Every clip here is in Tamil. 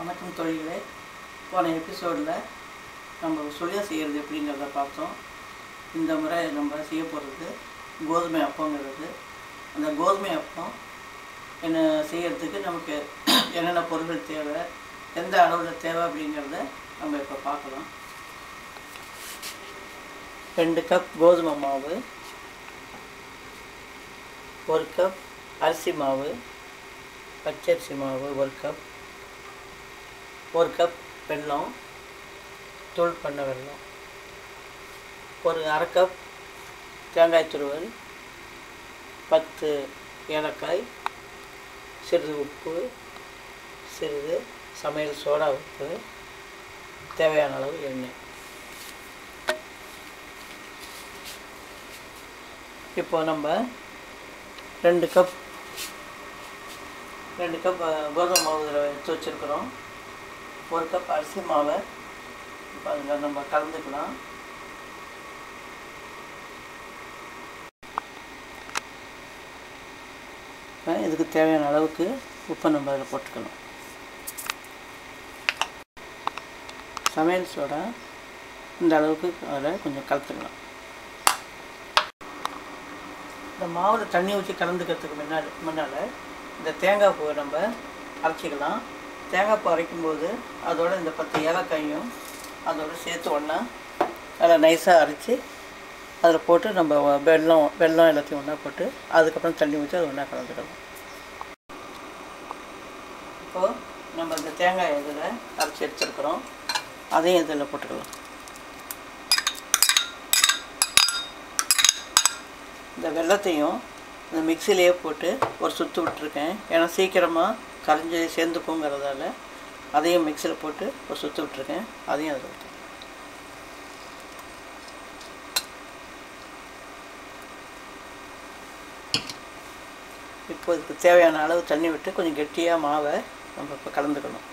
வணக்கம் தோழிகளே. போன எபிசோடில் நம்ம சுழியம் செய்கிறது எப்படிங்கிறத பார்த்தோம். இந்த முறை நம்ம செய்ய போகிறது கோதுமை அப்பங்கிறது. அந்த கோதுமை அப்பம் என்ன செய்கிறதுக்கு நமக்கு என்னென்ன பொருட்கள் தேவை, எந்த அளவில் தேவை அப்படிங்கிறத நம்ம இப்போ பார்க்கலாம். 2 கப் கோதுமை மாவு, 1 கப் அரிசி மாவு, பச்சரிசி மாவு 1 கப், 1 கப் வெல்லம், தூள் பண்ண வெல்லம், ஒரு அரை கப் தேங்காய் துருவல், 10 ஏலக்காய், சிறிது உப்பு, சிறிது சமையல் சோடா உப்பு, தேவையான அளவு எண்ணெய். இப்போ நம்ம 2 கப் கோதுமை மாவு இதில் எடுத்து வச்சுருக்குறோம். 1 கப் அரிசி மாவை இப்போ அதில் நம்ம கலந்துக்கலாம். இதுக்கு தேவையான அளவுக்கு உப்பை நம்ம அதில் போட்டுக்கலாம். சமையல் சோடா இந்த அளவுக்கு அதில் கொஞ்சம் கலந்துக்கலாம். இந்த மாவில் தண்ணி ஊற்றி கலந்துக்கிறதுக்கு முன்னால் இந்த தேங்காய் பூவை நம்ம அரைச்சிக்கலாம். தேங்காய் பூ அரைக்கும்போது அதோட இந்த 10 ஏலக்காயும் அதோடு சேர்த்து ஒன்றா அதில் நைஸாக அரைச்சி அதில் போட்டு நம்ம வெல்லம் எல்லாத்தையும் ஒன்றா போட்டு அதுக்கப்புறம் தண்ணி ஊற்றி அது ஒன்றா கலந்துக்கலாம். இப்போது நம்ம இந்த தேங்காய் இதில் அரைச்சி எடுத்துருக்குறோம், அதையும் இதில் போட்டுக்கலாம். இந்த வெல்லத்தையும் இந்த மிக்சிலேயே போட்டு ஒரு சுற்று விட்டுருக்கேன். ஏன்னா சீக்கிரமாக கரைஞ்சி சேர்ந்துக்குங்கிறதால அதையும் மிக்சியில் போட்டு ஒரு சுற்று விட்டுருக்கேன். அதையும் அதில் ஊற்று. இப்போ இதுக்கு தேவையான அளவு தண்ணி விட்டு கொஞ்சம் கெட்டியாக மாவை நம்ம இப்போ கலந்துக்கணும்.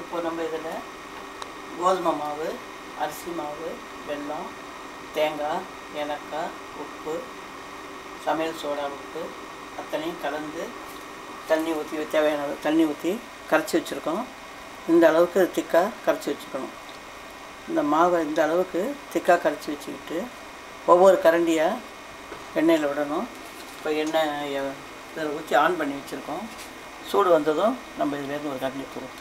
இப்போ நம்ம இதில் கோதுமை மாவு, அரிசி மாவு, வெல்லம், தேங்காய், ஏலக்காய், உப்பு, சமையல் சோடா உப்பு அத்தனையும் கலந்து தண்ணி ஊற்றி தேவையான அளவு தண்ணி ஊற்றி கரைச்சி வச்சுருக்கோம். இந்த அளவுக்கு திக்காக கரைச்சி வச்சுக்கணும். இந்த மாவை இந்த அளவுக்கு திக்காக கரைச்சி வச்சுக்கிட்டு ஒவ்வொரு கரண்டியாக எண்ணெயில் விடணும். இப்போ எண்ணெய் இதில் ஊற்றி ஆன் பண்ணி வச்சுருக்கோம். சூடு வந்ததும் நம்ம இதிலேருந்து ஒரு கரண்டி ஊற்றணும்.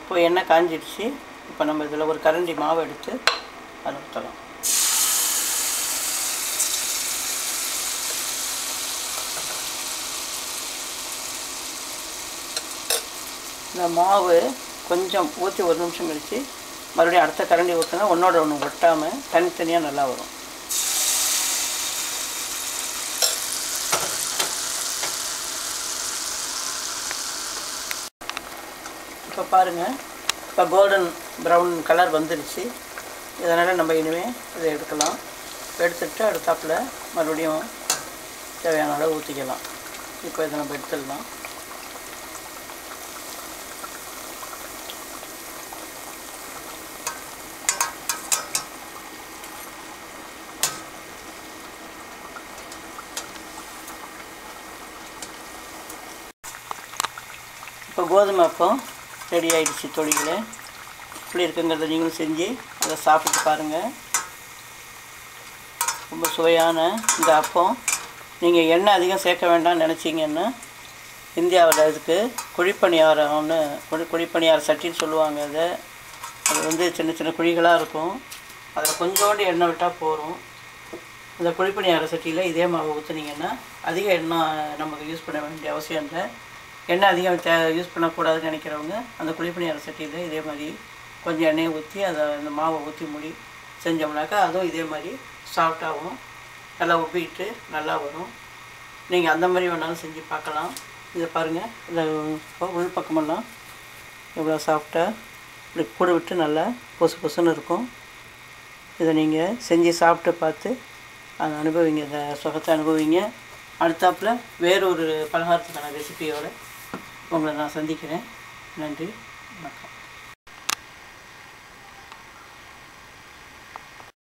இப்போ எண்ணெய் காஞ்சிடுச்சு. இப்போ நம்ம இதில் ஒரு கரண்டி மாவு எடுத்து அதை ஊற்றலாம். இந்த மாவு கொஞ்சம் ஊற்றி 1 நிமிஷம் கழித்து மறுபடியும் அடுத்த கரண்டி ஊற்றினா ஒன்றோட ஒன்று ஒட்டாமல் தனித்தனியாக நல்லா வரும். இப்போ பாருங்கள், இப்போ கோல்டன் ப்ரௌன் கலர் வந்துடுச்சு. இதனால் நம்ம இனிமேல் இதை எடுக்கலாம். எடுத்துகிட்டு அடுத்தாப்பில் மறுபடியும் தேவையான அளவு ஊற்றிக்கலாம். இப்போ இதை நம்ம எடுத்துடலாம். இப்போ கோதுமை அப்பம் ரெடி ஆகிடுச்சு தோழிகளே. இப்படி இருக்குங்கிறத நீங்களும் செஞ்சு அதை சாப்பிட்டு பாருங்கள். ரொம்ப சுவையான இந்த அப்பம். நீங்கள் எண்ணெய் அதிகம் சேர்க்க வேண்டாம்னு நினச்சிங்கன்னா இந்தியாவில் இதுக்கு குழிப்பணியார சட்டின்னு சொல்லுவாங்க. அது சின்ன சின்ன குழிகளாக இருக்கும். அதில் கொஞ்சோண்டு எண்ணெய் விட்டால் போகும். அந்த குழிப்பணியார சட்டியில் இதே மாவு ஊற்றுனீங்கன்னா அதிக எண்ணெய் நமக்கு யூஸ் பண்ண வேண்டிய அவசியம் இல்லை. எண்ணெய் அதிகம் யூஸ் பண்ணக்கூடாதுன்னு நினைக்கிறவங்க அந்த குழிப்பணியார சட்டியில் இதே மாதிரி கொஞ்சம் எண்ணெயை ஊற்றி அதை அந்த மாவை ஊற்றி மூடி செஞ்சோம்னாக்கா அதுவும் இதே மாதிரி சாஃப்டாகவும் நல்லா உப்பிட்டு நல்லா வரும். நீங்கள் அந்த மாதிரி வேணாலும் செஞ்சு பார்க்கலாம். இதை பாருங்கள், இந்த உள் பக்கமெல்லாம் எவ்வளோ சாஃப்டாக இப்படி கூட விட்டு நல்லா பொசு பொசுன்னு இருக்கும். இதை நீங்கள் செஞ்சு சாப்பிட்டு பார்த்து அதை அனுபவிங்க, இந்த சுகத்தை அனுபவிங்க. அடுத்தாப்பில் வேறொரு பலகாரத்துக்கான ரெசிபியோடு உங்களை நான் சந்திக்கிறேன். நன்றி, வணக்கம்.